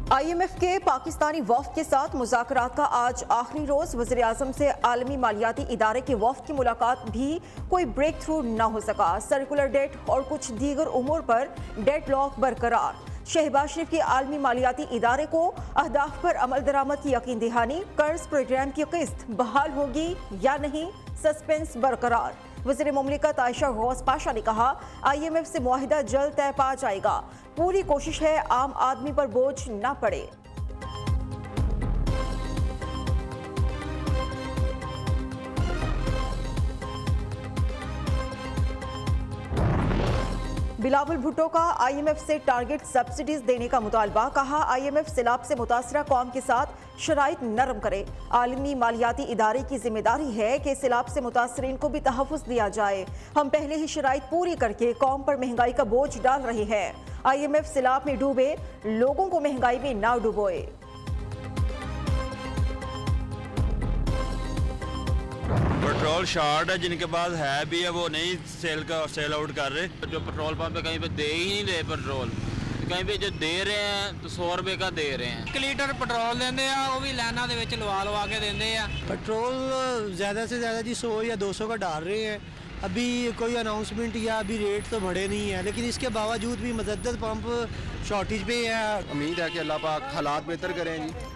IMF के पाकिस्तानी वफ्द के साथ मुज़ाकरात का आज आखिरी रोज। वज़ीर आज़म से आलमी मालियाती इदारे के वफ्द की मुलाकात भी कोई ब्रेक थ्रू न हो सका। सर्कुलर डेट और कुछ दीगर उमूर पर डेडलॉक बरकरार। शहबाज शरीफ के आलमी मालियाती इदारे को अहदाफ पर अमल दरामद की यकीन दहानी। कर्ज प्रोग्राम की किस्त बहाल होगी या नहीं, सस्पेंस बरकरार। वज़ीर मुमलिकत आयशा गौस पाशा ने कहा, IMF से मुआहिदा जल्द तय पा जाएगा। पूरी कोशिश है आम आदमी पर बोझ न पड़े। बिलावल भुट्टो का IMF से टारगेट सब्सिडीज देने का मुतालबा। कहा, IMF सैलाब से मुतासरा कौम के साथ शराइत नरम करे। आलमी मालियाती इदारे की जिम्मेदारी है कि सैलाब से मुतासरीन को भी तहफ़्फ़ुज़ दिया जाए। हम पहले ही शराइत पूरी करके कौम पर महंगाई का बोझ डाल रहे हैं। IMF सैलाब में डूबे लोगों को महंगाई में ना डुबोए। पेट्रोल शॉर्ट है, जिनके पास है भी है वो नहीं सेल आउट कर रहे। जो पेट्रोल पंप पे कहीं पे दे ही नहीं रहे पेट्रोल, कहीं पे जो दे रहे हैं तो 100 रुपए का दे रहे हैं। 1 लीटर पेट्रोल देंगे वो भी लाइना दे विच लवा के देंगे। पेट्रोल ज़्यादा से ज़्यादा जी 100 या 200 का डाल रहे हैं। अभी कोई अनाउंसमेंट या अभी रेट तो बढ़े नहीं है, लेकिन इसके बावजूद भी मुतअद्दिद पंप शॉर्टेज पे है। उम्मीद है कि अल्लाह पाक हालात बेहतर करेंगी।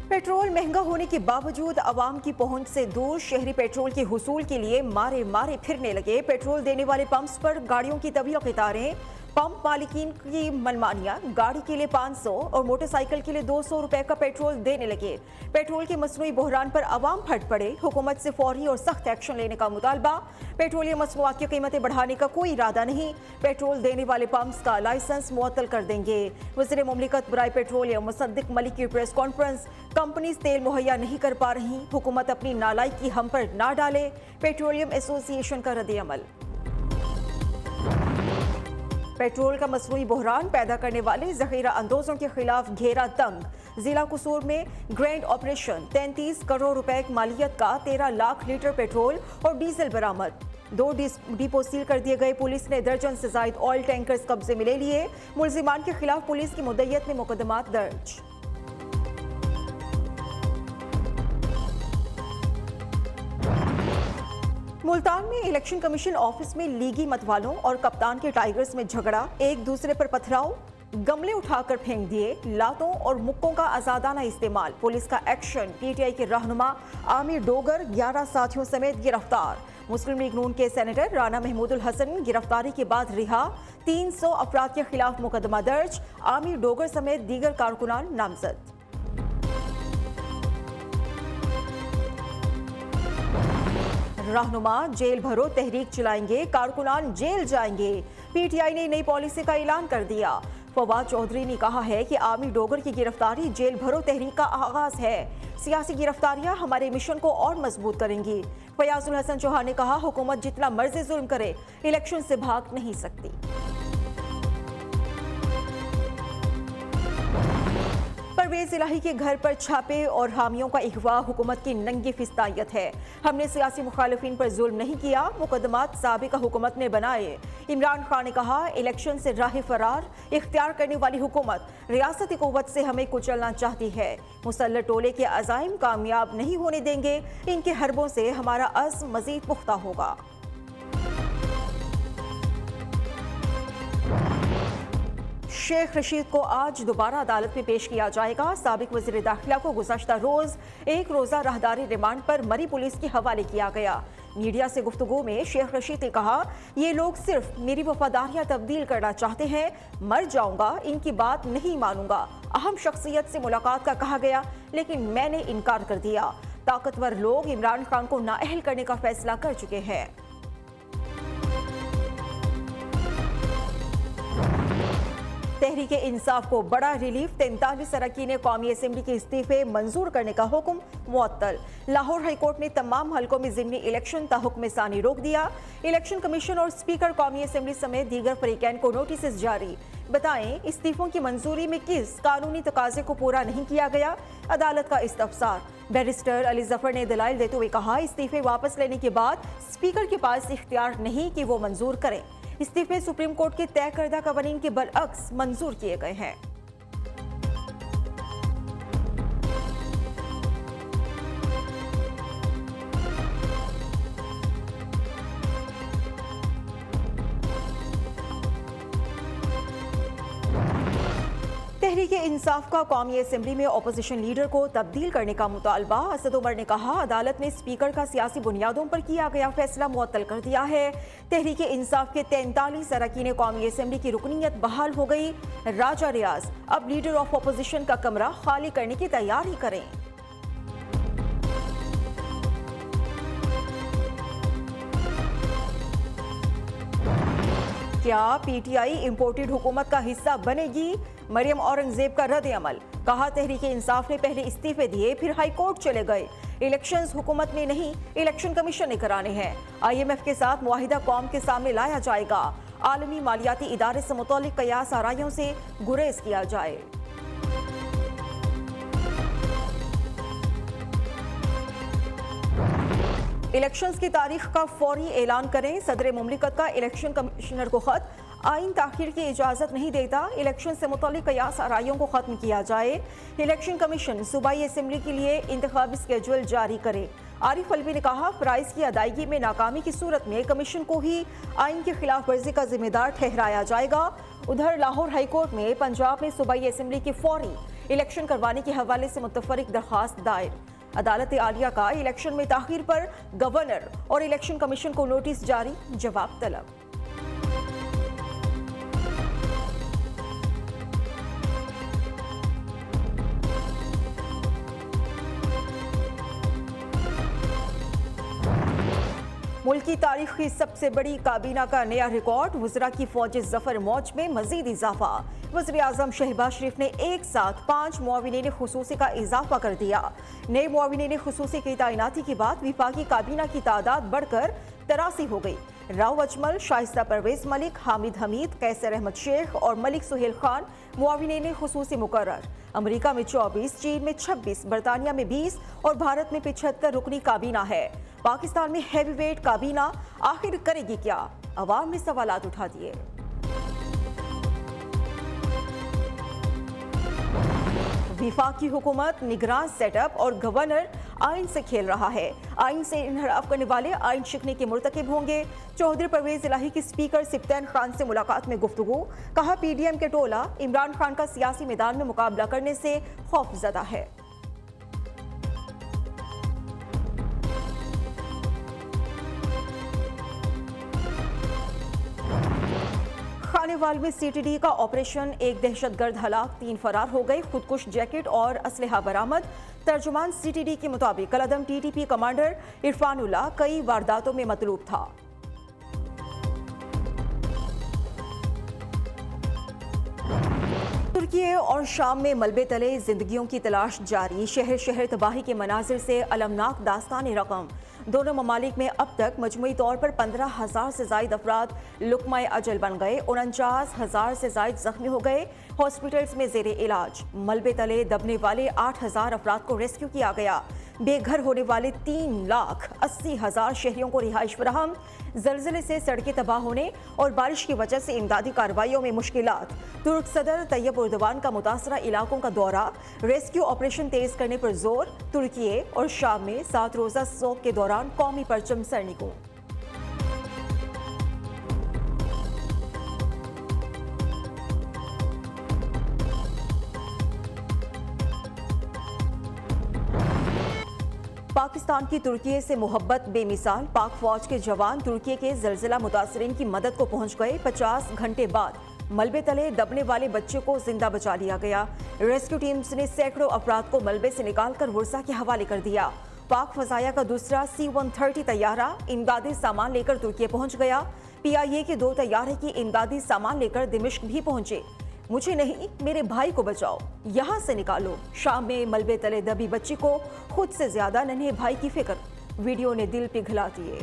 पेट्रोल महंगा होने के बावजूद आवाम की पहुंच से दूर शहरी पेट्रोल के हुसूल के लिए मारे मारे फिरने लगे। पेट्रोल देने वाले पंप्स पर गाड़ियों की तवील कतारें, पंप मालिकीन की मनमानियां। गाड़ी के लिए 500 और मोटरसाइकिल के लिए 200 रुपए का पेट्रोल देने लगे। पेट्रोल के मसनूई बहरान पर अवाम फट पड़े। हुकूमत से फौरी और सख्त एक्शन लेने का मुतालबा। पेट्रोलियम मसनूआत की कीमतें बढ़ाने का कोई इरादा नहीं। पेट्रोल देने वाले पंप्स का लाइसेंस मुअत्तल कर देंगे। वज़ीर मुमलिकत बराए पेट्रोलियम मुसद्दिक मलिक की प्रेस कॉन्फ्रेंस। कंपनीज तेल मुहैया नहीं कर पा रही, हुकूमत अपनी नालायकी हम पर ना डाले। पेट्रोलियम एसोसिएशन का रद्द-ए-अमल। पेट्रोल का मसनूई बहरान पैदा करने वाले जखीरा अंदोजों के खिलाफ घेरा तंग। जिला कसूर में ग्रैंड ऑपरेशन। 33 करोड़ रुपए की मालियत का 13 लाख लीटर पेट्रोल और डीजल बरामद। 2 डिपो सील कर दिए गए। पुलिस ने दर्जन से जायद ऑयल टैंकर्स कब्जे में ले लिए। मुलजिमान के खिलाफ पुलिस की मुद्दत में मुकदमात दर्ज। मुल्तान में इलेक्शन कमीशन ऑफिस में लीगी मतवालों और कप्तान के टाइगर्स में झगड़ा। एक दूसरे पर पथराव, गमले उठाकर फेंक दिए। लातों और मुक्कों का आजादाना इस्तेमाल। पुलिस का एक्शन। PTI के रहनुमा आमिर डोगर 11 साथियों समेत गिरफ्तार। मुस्लिम लीग नून के सेनेटर राना महमूदुल हसन गिरफ्तारी के बाद रिहा। 300 अफराद के खिलाफ मुकदमा दर्ज। आमिर डोगर समेत दीगर कारकुनान नामजद। रहनुमा जेल भरो तहरीक चलाएंगे, कारकुनान जेल जाएंगे। PTI ने नई पॉलिसी का ऐलान कर दिया। फवाद चौधरी ने कहा है कि आमिर डोगर की गिरफ्तारी जेल भरो तहरीक का आगाज है। सियासी गिरफ्तारियां हमारे मिशन को और मजबूत करेंगी। फयाजुल हसन चौहान ने कहा, हुकूमत जितना मर्जी जुल्म करे, इलेक्शन से भाग नहीं सकती। परवेज इलाही के घर पर छापे और हामियों का अगवा हुकूमत की नंगी फिस्तायत है। हमने सियासी मुखालिफिन पर जुल्म नहीं किया, मुकदमात साबिका हुकूमत ने बनाए। इमरान खान ने कहा, इलेक्शन से राह फरार इख्तियार करने वाली हुकूमत रियासती कुव्वत से हमें कुचलना चाहती है। मुसल्लह टोले के अज़ाइम कामयाब नहीं होने देंगे। इनके हरबों से हमारा अज़्म मज़ीद पुख्ता होगा। शेख रशीद को आज दोबारा अदालत में पेश किया जाएगा। साबिक वज़ीर दाखिला को गुज़श्ता रोज एक रोज़ा राहदारी रिमांड पर मरी पुलिस के हवाले किया गया। मीडिया से गुफ्तगू में शेख रशीद ने कहा, ये लोग सिर्फ मेरी वफादारियां तब्दील करना चाहते हैं। मर जाऊंगा, इनकी बात नहीं मानूंगा। अहम शख्सियत से मुलाकात का कहा गया, लेकिन मैंने इनकार कर दिया। ताकतवर लोग इमरान खान को नाअहल करने का फैसला कर चुके हैं। तहरीक इंसाफ को बड़ा रिलीफ। 43 अरकान कौमी असम्बली के इस्तीफे मंजूर करने का हुक्म मुअत्तल। लाहौर हाईकोर्ट ने तमाम हलकों में ज़िमनी इलेक्शन ताहुक्म सानी रोक दिया। इलेक्शन कमीशन और स्पीकर कौमी असम्बली समेत दीगर फरीकैन को नोटिस जारी। बताएं, इस्तीफों की मंजूरी में किस कानूनी तकाजे को पूरा नहीं किया गया। अदालत का इस्तफसार। बैरिस्टर अली जफर ने दलाइल देते हुए कहा, इस्तीफे वापस लेने के बाद स्पीकर के पास इख्तियार नहीं कि वो मंजूर करें। इस्तीफे सुप्रीम कोर्ट के तय करदा कवानीन के बरअक्स मंजूर किए गए हैं। तहरीक इंसाफ का कौमी असम्बली में अपोजिशन लीडर को तब्दील करने का मुतालबा। असद उमर ने कहा, अदालत ने स्पीकर का सियासी बुनियादों पर किया गया फैसला मुअत्तल कर दिया है। तहरीक इंसाफ के 43 अरकान कौमी असम्बली की रुकनीत बहाल हो गई। राजा रियाज अब लीडर ऑफ अपोजिशन का कमरा खाली करने की तैयारी करें। क्या पीटीआई इंपोर्टेड हुकूमत का हिस्सा बनेगी? मरियम औरंगजेब का रद्द अमल। कहा, तहरीक इंसाफ ने पहले इस्तीफे दिए, फिर हाई कोर्ट चले गए। इलेक्शंस हुकूमत ने नहीं, इलेक्शन कमीशन ने कराने हैं। IMF के साथ मुआहिदा कौम के सामने लाया जाएगा। आलमी मालियाती इदारे से मुतल्लिक कयास आराइयों से गुरेज किया जाए। इलेक्शंस की तारीख का फौरी ऐलान करें। सदर मुमलिकत का इलेक्शन कमिश्नर को खत। आइन ताखीर की इजाज़त नहीं देता। इलेक्शन से मुतल्लिक कयास आराइयों को ख़त्म किया जाए। इलेक्शन कमीशन सूबाई असम्बली के लिए इंतखाबी स्केड्यूल जारी करे। आरिफ अलवी ने कहा, फ़राइज़ की अदायगी में नाकामी की सूरत में कमीशन को ही आइन की खिलाफ वर्जी का जिम्मेदार ठहराया जाएगा। उधर लाहौर हाई कोर्ट में पंजाब में सूबाई असम्बली के फौरी इलेक्शन करवाने के हवाले से मुतफरिक दरख्वास्त दायर। अदालत आलिया का इलेक्शन में ताखीर पर गवर्नर और इलेक्शन कमीशन को नोटिस जारी, जवाब तलब। मुल्क की तारीख की सबसे बड़ी काबीना का नया रिकॉर्ड। वज़रा की फौज जफर मौज में मजीद इजाफा। वज़ीर आज़म शहबाज शरीफ ने एक साथ 5 मुआविनीन खुसूसी का इजाफा कर दिया। नए मुआविनीन खुसूसी की तैनाती के बाद विफाकी काबीना की तादाद बढ़कर 83 हो गई। राव अजमल, शाइस्ता परवेज मलिक, हामिद हमीद, कैसर अहमद शेख और मलिक सुहेल खान मुआविनीन खुसूसी मुकर्रर। अमरीका में 24, चीन में 26, बरतानिया में 20 और भारत में 75 रुकनी काबीना है। पाकिस्तान में हैवी वेट काबीना आखिर करेगी क्या? अवाम ने सवालात उठा दिए। विफाकी हुकूमत निगरान सेटअप और गवर्नर आइन से खेल रहा है। आइन से इनहराफ करने वाले आइन शिकने के मुर्तकिब होंगे। चौधरी परवेज इलाही की स्पीकर सिप्तैन खान से मुलाकात में गुफ्तगू। कहा, PDM के टोला इमरान खान का सियासी मैदान में मुकाबला करने से खौफजदा है। खानेवाल में CTD का ऑपरेशन, एक दहशतगर्द हलाक, 3 फरार हो गए। खुदकुश जैकेट और असलहा बरामद। तर्जुमान CTD के मुताबिक कलदम TTP कमांडर इरफानुल्लाह कई वारदातों में मतलूब था। तुर्की और शाम में मलबे तले जिंदगियों की तलाश जारी। शहर शहर तबाही के मनाजिर से अलमनाक दास्तान रकम। दोनों ममालिक में अब तक मजमूई तौर पर 15,000 से जायद अफराद लुकमाए अजल बन गए। 49,000 से जायद जख्मी हो गए। हॉस्पिटल्स में जेरे इलाज। मलबे तले दबने वाले 8,000 अफराद को रेस्क्यू किया गया। बेघर होने वाले 3,80,000 शहरियों को रिहाइश फराहम। जलजले से सड़कें तबाह होने और बारिश की वजह से इमदादी कार्रवाइयों में मुश्किलात। तुर्क सदर तैयब उर्दवान का मुतासरा इलाकों का दौरा। रेस्क्यू ऑपरेशन तेज करने पर जोर। तुर्की और शाम में 7 रोज़ा सोग के दौरान कौमी परचम सरनिगू। पाकिस्तान की तुर्की से मोहब्बत बेमिसाल। पाक फौज के जवान तुर्की के जलजिला मुतासरीन की मदद को पहुंच गए। 50 घंटे बाद मलबे तले दबने वाले बच्चे को जिंदा बचा लिया गया। रेस्क्यू टीम्स ने सैकड़ों अफराद को मलबे से निकालकर वर्सा के हवाले कर दिया। पाक फजाया का दूसरा C-130 तैयारा इमदादी सामान लेकर तुर्की पहुंच गया। PIA के 2 तैयारे की इमदादी सामान लेकर दिमिश्क भी पहुंचे। मुझे नहीं, मेरे भाई को बचाओ, यहाँ से निकालो। शाम में मलबे तले दबी बच्ची को खुद से ज्यादा नन्हे भाई की फिक्र। वीडियो ने दिल पिघला दिए।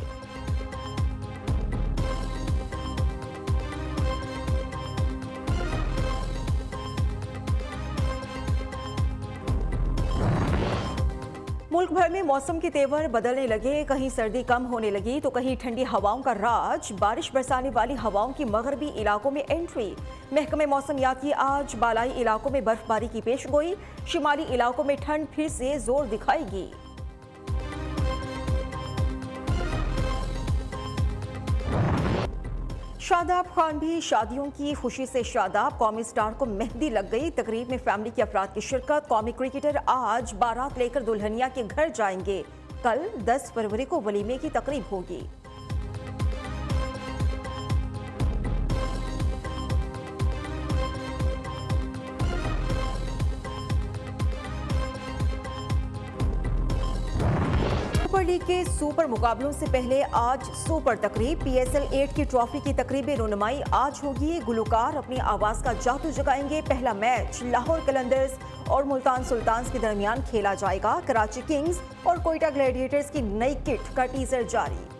मुल्क भर में मौसम के तेवर बदलने लगे। कहीं सर्दी कम होने लगी तो कहीं ठंडी हवाओं का राज। बारिश बरसाने वाली हवाओं की मगरबी इलाकों में एंट्री। महकमे मौसमियात की आज बालाई इलाकों में बर्फबारी की पेशगोई। शिमाली इलाकों में ठंड फिर से जोर दिखाएगी। शादाब खान भी शादियों की खुशी से शादाब। कौमी स्टार को मेहंदी लग गई। तकरीब में फैमिली के अफराद की शिरकत। कौमी क्रिकेटर आज बारात लेकर दुल्हनिया के घर जाएंगे। कल 10 फरवरी को वलीमे की तकरीब होगी। सुपर लीग के सुपर मुकाबलों से पहले आज सुपर तकरीब। PSL 8 की ट्रॉफी की तकरीबी रुनुमाई आज होगी। गुलकार अपनी आवाज का जादू जगाएंगे। पहला मैच लाहौर कलंदर्स और मुल्तान सुल्तान्स के दरमियान खेला जाएगा। कराची किंग्स और कोयटा ग्लैडिएटर्स की नई किट का टीजर जारी।